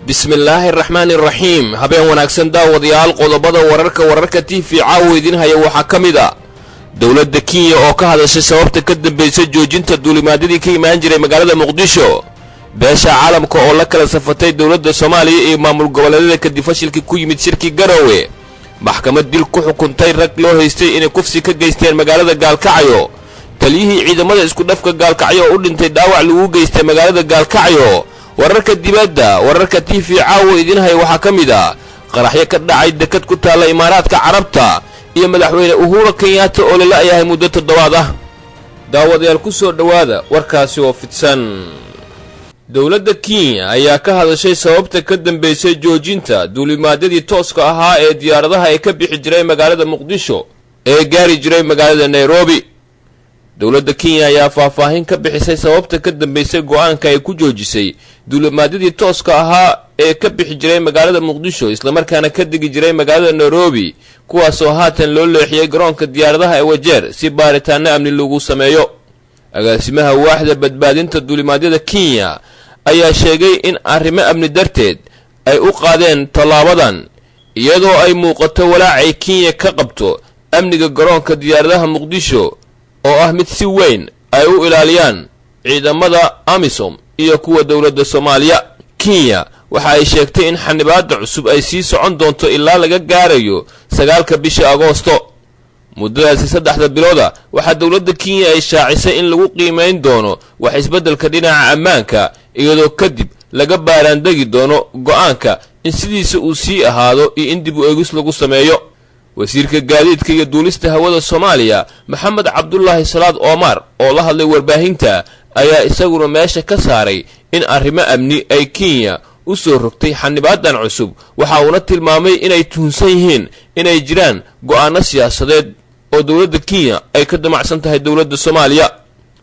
bismillaahi raxmaani raxiim habeen wanaagsan daawadayaal qodobada wararka TV caawa idin haya waxaa ka mid ah dowladda Kenya oo ka hadashay sababta ka dambeysay joojinta duulimaadyadii ka imaan jiray magaalada Muqdisho beesha caalamka oo la kala safatay dowladda Soomaaliya iyo maamul goboleedyada kadib fashilkii ku yimid shirki Garowe maxkamad dil ku xukuntay rag loo haystay inay kufsi ka geysteen magaalada Gaalkacyo taliyihii ciidamada isku dhafka Gaalkacyo u dhintay dhaawac lagu geystay magaalada Gaalkacyo wararka dibadda wararka TV caawa idin hay waxa kamid ah qaraxyo ka dhacay dekad ku taala Imaaraadka Carabta iyo madaxweyne Uhuru Kenyatta oo la yahay muddo toddobaad ah daawadayaal ku soo dhawaada warkaasi oo fidsan dowladda Kenya ayaa ka hadashay sababta ka dambeysay joojinta duulimaadyadii tooska ahaa ee diyaaradaha ay ka bixi jiray magaalada Muqdisho ee gaari jiray magaalada Nairobi dowladda Kenya ayaa faahfaahin ka bixisay sababta ka dambeysay go'aanka ay ku joojisay duulimaadyadii tooska ahaa ee ka bixi jiray magaalada Muqdisho isla markaana ka digi jiray magaalada Nairobi kuwaas oo haatan loo leexiyay garoonka diyaaradaha ee Wajeer si baaritaano amni lagu sameeyo agaasimaha waaxda badbaadinta duulimaadyada Kenya ayaa sheegay in arrimo amni darteed ay u qaadeen talaabadan iyadoo ay muuqato walaacay Kenya ka qabto amniga garoonka diyaaradaha Muqdisho oo ah mid si weyn ay u ilaaliyaan ciidamada AMISOM iyo kuwa dawladda Soomaaliya Kenya waxa ay sheegtay in xanibaadda cusub ay sii socon doonto ilaa laga gaarayo 9 bisha Agoosto muddadaasi 3 bilooda waxa dawladda Kenya ay shaacisay in lagu qiimeyn doono wax isbeddelka dhinaca ammaanka iyadoo kadib laga baaraandegi doono go'aanka in sidiisa uu sii ahaado iyo in dib u eegis lagu sameeyo wasiirka gaadiidka iyo duulista hawada Soomaaliya Maxamed Cabdullaahi Salaad Omar oo la hadlay warbaahinta ayaa isaguna meesha ka saaray in arrimo amni ay Kenya u soo rogtay xanibaadan cusub waxa uu tilmaamay inay tuhunsan yihiin inay jiraan go'aano siyaasadeed oo dawladda Kenya ay ka damacsan tahay dawladda Soomaaliya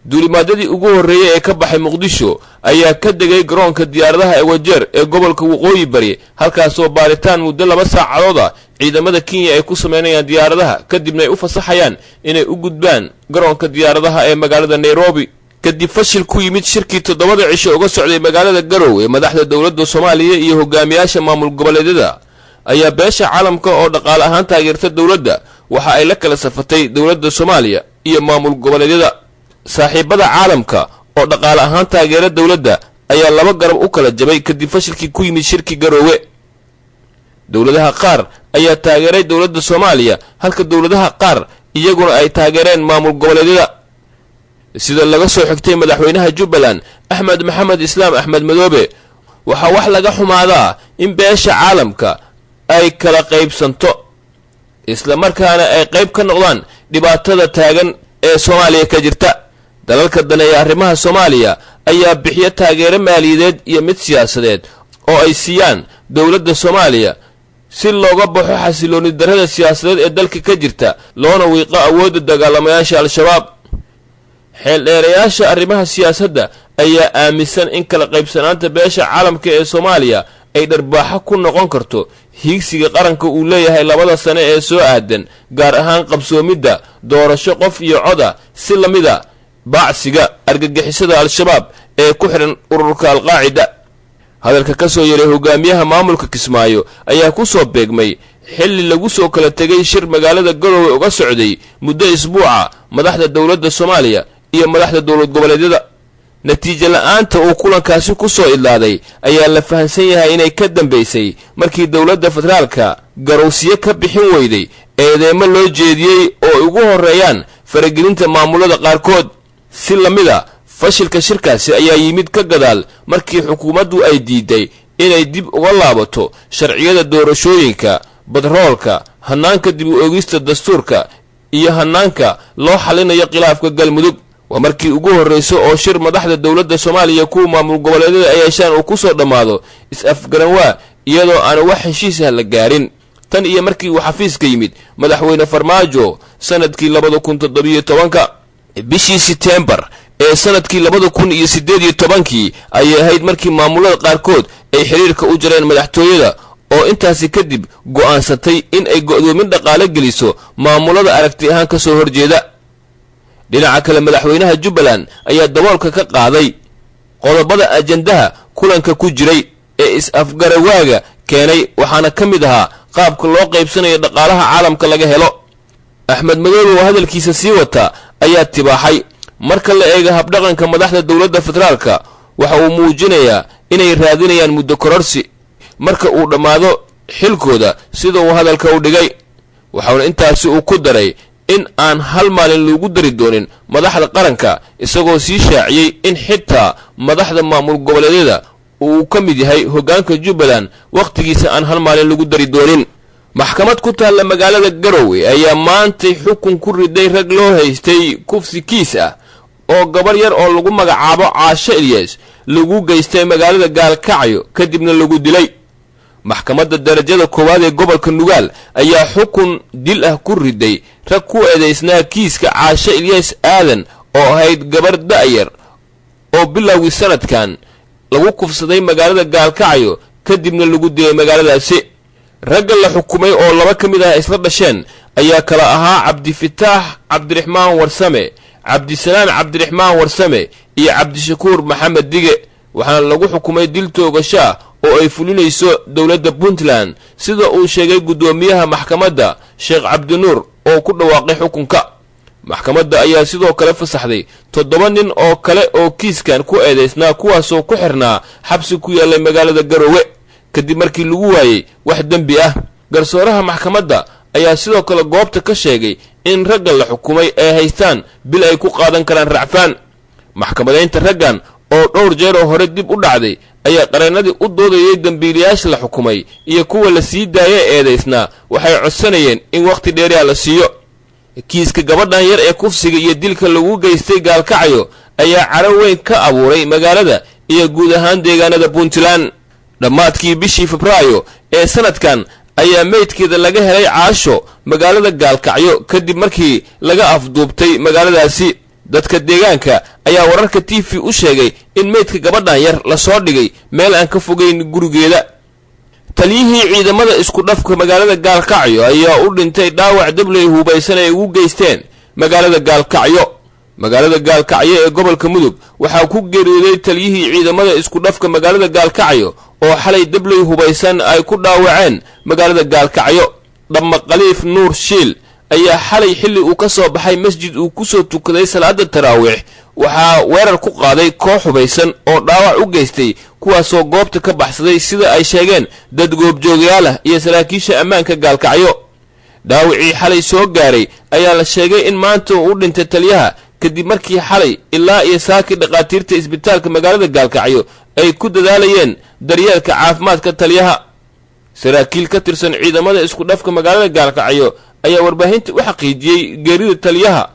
duulimaadyadii ugu horeeyay ee ka baxay Muqdisho ayaa ka degay garoonka diyaaradaha ee Wajeer ee gobolka Waqooyi Bari halkaas oo baaritaan muddo 2 saacadood ah ciidamada Kenya ay ku sameynayaan diyaaradaha kadibna ay u fasaxayaan inay u gudbaan garoonka diyaaradaha ee magaalada Nairobi kadib fashil ku yimid shirkii 7 cisho uga socday magaalada Garowe madaxda dawladda Soomaaliya iyo hogaamiyaasha maamul goboleedyada ayaa beesha caalamka oo dhaqaale ahaan taageerta dawladda waxa ay la kala safatay dawladda Soomaaliya iyo maamul goboleedyada saaxiibada caalamka oo dhaqaale ahaan taageera dawladda ayaa laba garab u kala jabay kadib fashilkii ku yimid shirkii Garowe dawladaha qaar ayaa taageeray dawladda Soomaaliya halka dawladaha qaar iyaguna ay taageereen maamul goboleedyada sida laga soo xigtay madaxweynaha Jubbaland Axmed Maxamed Islaam Axmed Madoobe waxa wax laga xumaadaa in beesha caalamka ay kala qaybsanto isla markaana ay qayb ka noqdaan dhibaatada taagan ee Soomaaliya ka jirta dalalka daneeya arrimaha Soomaaliya ayaa bixiya taageero maaliyadeed iyo mid siyaasadeed oo ay siiyaan dawladda Soomaaliya si looga baxo xasilooni darrada siyaasadeed ee dalka ka jirta loona wiiqo awoodda dagaalamayaasha al-shabaab xeel dheerayaasha arrimaha siyaasadda ayaa aaminsan in kala qaybsanaanta beesha caalamka ee Soomaaliya ay dharbaaxo ku noqon karto hiigsiga qaranka uu leeyahay 2 sano ee soo aadan gaar ahaan qabsoomidda doorasho qof iyo coda si lamida baacsiga argagixisada al-shabaab ee ku xiran ururka al-qaacida hadalka ka soo yeeray hogaamiyaha maamulka Kismaayo ayaa ku soo beegmay xilli lagu soo kala tagay shir magaalada Garowe uga socday muddo isbuuca madaxda dawladda Soomaaliya iyo madaxda dawlad goboleedyada natiijo la'aanta uu kulankaasi ku soo idlaaday ayaa la fahansan yahay inay ka dambeysay markii dawladda federaalka garowsiye ka bixin weyday eedeemo loo jeediyay oo ugu horeeyaan faragelinta maamulada qaarkood si lamida fashilka shirkaasi ayaa yimid ka gadaal markii xukuumaddu ay diiday inay dib uga laabato sharciyada doorashooyinka badroolka hanaanka dib u eegista dastuurka iyo hanaanka loo xalinayo khilaafka Galmudug waa markii ugu horreysay oo shir madaxda dawladda Soomaaliya ku maamul goboleedyada ay yeeshaan oo ku soo dhamaado is-afgaranwaa iyadoo aan wax heshiis ah la gaarin tan iyo markii uu xafiiska yimid madaxweyne Farmaajo sanadkii 2017 bishii September ee sanadkii 2018 ayay ahayd markii maamulada qaarkood ay xiriirka u jireen madaxtooyada oo intaasi kadib go'aansatay in ay go'doomin dhaqaale geliso maamulada aragti ahaan ka soo horjeeda dhinaca kale madaxweynaha Jubbaland ayaa daboolka ka qaaday qodobada ajandaha kulanka ku jiray ee is-afgarawaaga keenay waxaana ka mid ahaa qaabka loo qaybsanayo dhaqaalaha caalamka laga helo. axmed madoobe oo hadalkiisa sii wata ayaa tibaaxay marka la eego habdhaqanka madaxda dowladda federaalka waxa uu muujinayaa inay raadinayaan muddo kororsi marka uu dhammaado xilkooda sida uu hadalka u dhigay. waxaana intaasi uu ku daray in aan hal maalin loogu dari doonin madaxda qaranka isagoo sii shaaciyey in xitaa madaxda maamul goboleedyada uu ka mid yahay hoggaanka Jubbaland waqtigiisa aan hal maalin lagu dari doonin. maxkamad ku taalla magaalada Garowe ayaa maantay xukun ku riday rag loo haystay kufsi kiis ah oo gabar yar oo lagu magacaabo Caasha Ilyas lagu geystay magaalada Gaalkacyo kadibna lagu dilay. maxkamadda darajada koowaad ee gobolka Nugaal ayaa xukun dil ah ku riday rag ku eedeysnaa kiiska Caasha Ilyas Aadan oo ahayd gabar da'yar oo bilowgii sanadkan lagu kufsaday magaalada Gaalkacyo kadibna lagu dilay magaaladaasi. ragga la xukumay oo laba ka mid ah isla dhasheen ayaa kala ahaa Cabdifitaax Cabdiraxmaan Warsame, Cabdisalaan Cabdiraxmaan Warsame iyo Cabdishakuur Maxamed Dige. waxaana lagu xukumay dil toogasho oo ay fulinayso dowladda Puntland sida uu sheegay gudoomiyaha maxkamadda Sheekh Cabdinuur oo ku dhawaaqay xukunka. maxkamadda ayaa sidoo kale fasaxday 7 nin oo kale oo kiiskan ku eedeysnaa kuwaasoo ku xirnaa xabsi ku yaallay magaalada Garowe kadib markii lagu waayay wax dambi ah. garsooraha maxkamadda ayaa sidoo kale goobta ka sheegay in ragga la xukumay ay haystaan bil ay ku qaadan karaan racfaan. maxkamadaynta raggan oo dhowr jeer oo hore dib u dhacday ayaa qareenadii u doodayay dambiilayaasha la xukumay iyo kuwa la sii daayay eedeysnaa waxay codsanayeen in waqti dheeri ah la siiyo. kiiska gabadhan yar ee kufsiga iyo dilka lagu geystay Gaalkacyo ayaa caro weyn ka abuuray magaalada iyo guud ahaan deegaanada Puntland. dhammaadkii bishii Febraayo ee sanadkan ayaa meydkeeda laga helay Caasho magaalada Gaalkacyo kadib markii laga afduubtay magaaladaasi. dadka deegaanka ayaa wararka TV u sheegay in meydka gabadhan yar la soo dhigay meel aan ka fogeyn gurigeeda. taliyihii ciidamada isku dhafka magaalada Gaalkacyo ayaa u dhintay dhaawac dabley hubaysan ay ugu geysteen magaalada Gaalkacyo. magaalada Gaalkacyo ee gobolka Mudug waxaa ku geeriyooday taliyihii ciidamada isku dhafka magaalada Gaalkacyo oo xalay dabley hubaysan ay ku dhaawaceen magaalada Gaalkacyo. dhamma Khaliif Nuur Shiil ayaa xalay xilli uu ka soo baxay masjid uu ku soo tukaday salaada taraawiix waxaa weerar ku qaaday koox hubaysan oo dhaawac u geystay kuwaasoo goobta ka baxsaday sida ay sheegeen dad goobjoogayaal ah iyo saraakiisha ammaanka Gaalkacyo. dhaawacii xalay soo gaaray ayaa la sheegay in maanta uu dhintay taliyaha kadib markii xalay ilaa iyo saaki dhaqaatiirta isbitaalka magaalada Gaalkacyo ay ku dadaalayeen daryeelka caafimaadka taliyaha. saraakiil ka tirsan ciidamada isku dhafka magaalada Gaalkacyo ayaa warbaahinta u xaqiijiyay geerida taliyaha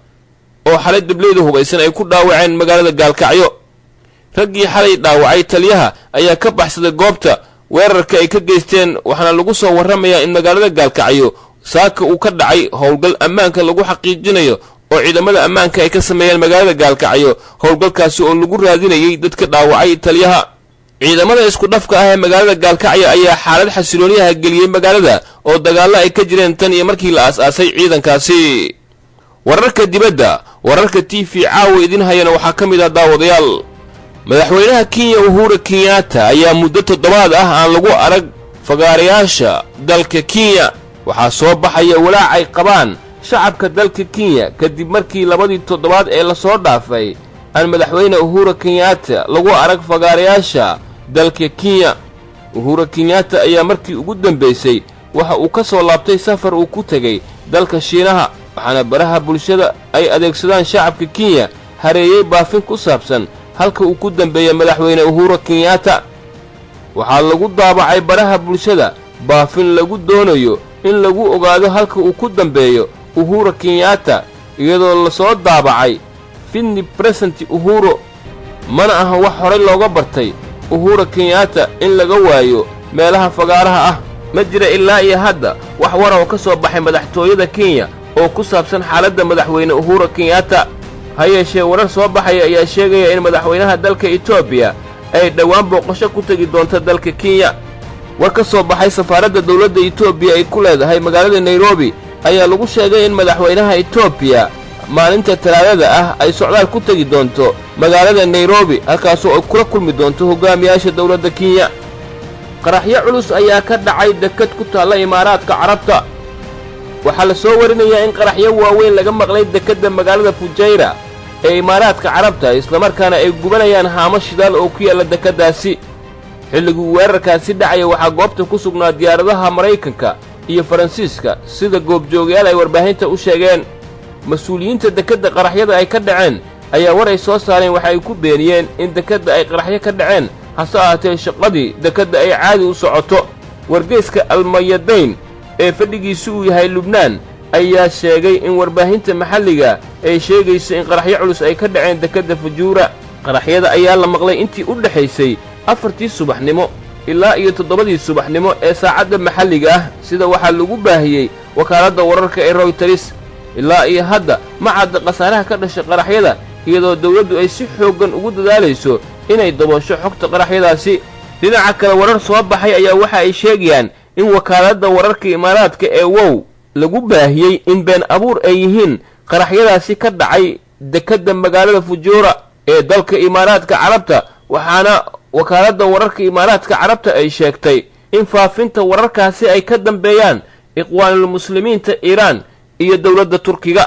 oo xalay dableyda hubaysan ay ku dhaawaceen magaalada Gaalkacyo. raggii xalay dhaawacay taliyaha ayaa ka baxsaday goobta weerarka ay ka geysteen waxaana lagu soo warramayaa in magaalada Gaalkacyo saaka uu ka dhacay howlgal ammaanka lagu xaqiijinayo oo ciidamada ammaanka ay ka sameeyeen magaalada Gaalkacyo. howlgalkaasi oo lagu raadinayay dadka dhaawacay taliyaha. ciidamada isku dhafka ah ee magaalada Gaalkacyo ayaa xaalad xasilooniyaha geliyay magaalada oo dagaalo ay ka jireen tan iyo markii la aasaasay ciidankaasi. wararka dibadda wararka TV caawa idin hayana waxaa ka mid ah daawadayaal. madaxweynaha Kenya Uhuru Kenyatta ayaa muddo 7 ah aan lagu arag fagaarayaasha dalka Kenya. waxaa soo baxaya walaac ay qabaan shacabka dalka Kenya kadib markii labadii 7 ee la soo dhaafay aan madaxweyne Uhuru Kenyatta lagu arag fagaarayaasha dalka Kenya. Uhuru Kenyatta ayaa markii ugu dambeysay waxa uu ka soo laabtay safar uu ku tagay dalka Shiinaha waxaana baraha bulshada ay adeegsadaan shacabka Kenya hareeyay baafin ku saabsan halka uu ku dambeeyay madaxweyne Uhuru Kenyatta. waxaa lagu daabacay baraha bulshada baafin lagu doonayo in lagu ogaado halka uu ku dambeeyo Uhuru Kenyatta iyadoo la soo daabacay finni present Uhuru. mana aha wax hore looga bartay Uhuru Kenyatta in laga waayo meelaha fagaaraha ah. ma jira ilaa iyo hadda wax war oo ka soo baxay madaxtooyada Kenya oo ku saabsan xaaladda madaxweyne Uhuru Kenyatta. ha yeeshee warar soo baxaya ayaa sheegaya in madaxweynaha dalka Ethiopia ay dhawaan booqasho ku tagi doonto dalka Kenya. war ka soo baxay safaaradda dawladda Ethiopia ay ku leedahay magaalada Nairobi ayaa lagu sheegay in madaxweynaha Ethiopia maalinta Talaadada ah ay socdaal ku tagi doonto magaalada Nairobi halkaasoo ay kula kulmi doonto hogaamiyaasha dawladda Kenya. qaraxyo culus ayaa ka dhacay dekad ku taalla imaaraadka carabta waxaa la soo warinayaa in qaraxyo waaweyn laga maqlay dekedda magaalada fujayra ee imaaraadka carabta islamarkaana ay gubanayaan haamo shidaal oo ku yaalla dekeddaasi xilligii weerarkaasi dhacaya waxaa goobta ku sugnaa diyaaradaha maraykanka iyo faransiiska sida goobjoogayaal ay warbaahinta u sheegeen mas-uuliyiinta dekedda qaraxyada ay ka dhaceen ayaa war ay soo saareen waxa ay ku beeniyeen in dekedda ay qaraxyo ka dhaceen hase ahaatee shaqadii dekedda ay caadi u socoto wargeyska almayadayn ee fadhigiisu uu yahay lubnaan ayaa sheegay in warbaahinta maxalliga ay sheegayso in qaraxyo culus ay ka dhaceen dekedda fujuura qaraxyada ayaa la maqlay intii u dhexaysay 4tii subaxnimo ilaa iyo 7dii subaxnimo ee saacadda maxalliga ah sida waxaa lagu baahiyey wakaaladda wararka ee Reuters ilaa iyo hadda ma cadda khasaaraha ka dhashay qaraxyada iyadoo dawladdu ay si xooggan ugu dadaalayso inay daboosho xogta qaraxyadaasi dhinaca kale warar soo baxay ayaa waxa ay sheegayaan in wakaaladda wararka imaaraadka ee wow lagu baahiyey in been abuur ay yihiin qaraxyadaasi ka dhacay dekedda magaalada fujuura ee dalka imaaraadka carabta waxaana wakaaladda wararka imaaraadka carabta ay sheegtay in faafinta wararkaasi ay ka dambeeyaan ikhwaanul muslimiinta Iiraan iyo dawladda Turkiga